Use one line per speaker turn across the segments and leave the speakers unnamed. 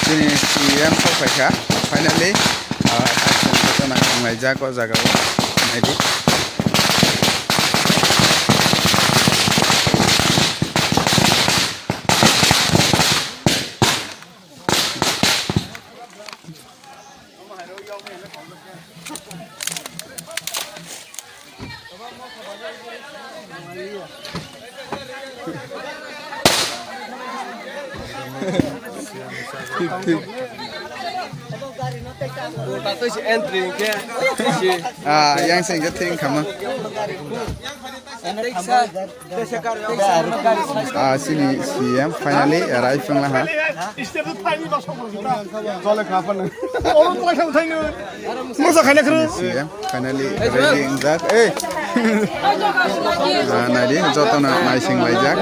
Sini CM Sofaika finally action na ngajak ko jaga ko naidi yang sing keting kama sini CM finally arrive lah ha CM finally ready jak nadi jotona naising baijak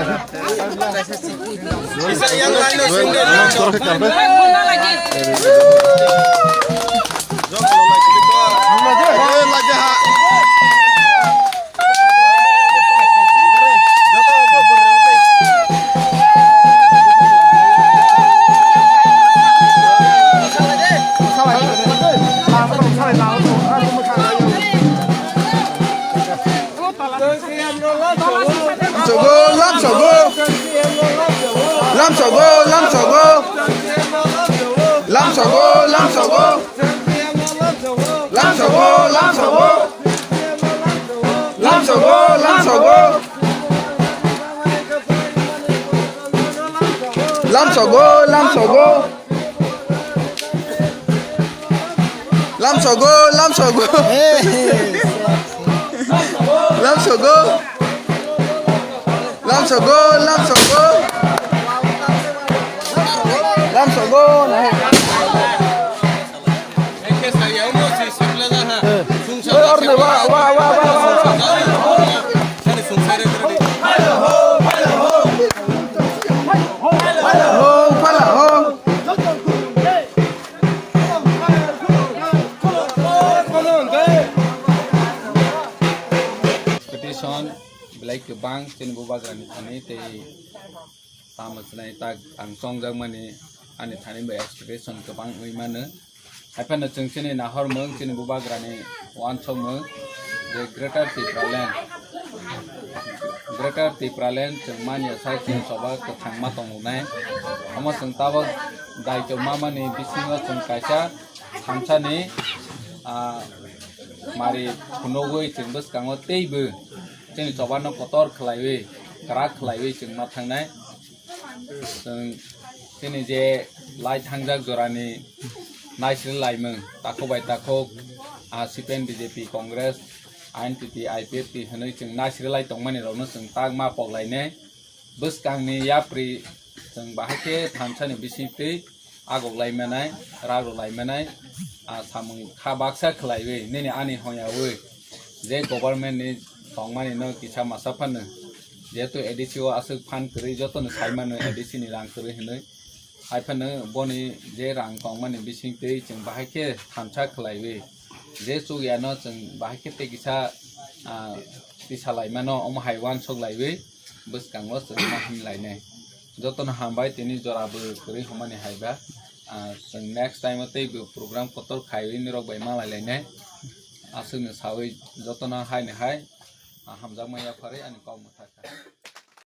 bang tin buba grani thani te tamas nai tak ang song jang mani ani thani ba expectation ke bang ui mane hapan na chung chini na hor mung tin buba grani wan chong mung the greater tipraland chung mani sai tin soba ke thang ma tong nai ama chung tawa dai ke mama ni bisinga chung kaisa thamcha ni mari phunogoi chung bus kango teibu जोंनि जबानो कतर खलायवे करा खलायवे जों मा थांनाय जोंनि जे लाइ थांजाक जरानि नायस्रि लाइमोन ताखौबाय ताखौ सिपिएम बीजेपी कांग्रेस आईएनपीपी आईपीएफपी होनै जों नायस्रि लाइ दंमानिरावनो जों ताग मा पगलायने बोसकांनि याप्रि जों बाहायके थामसानि बिसिंतै आगलायमानाय रागलायमानाय सामुं खाबाक्सा खलायवे नेने आनि हयावै जे गभर्नमेन्ट नि tongmani no kisa masa phane jeto edc o asuk phan kri joto no saimano edc ni rang kri hinoi haifane boni je rang tongmani bising tei chung bahake thamcha khlaiwe je chugya no chung bahake te kisa tisalai mano om haiwan soglaiwe buskango chung ma himlaine joto no hambai tini jorabu kri homani haiba chung next time te program kotor khaiwe ni rok bai malalaine asuk no sawi joto no hai ne hai hamzak maya phare ani kaum thaka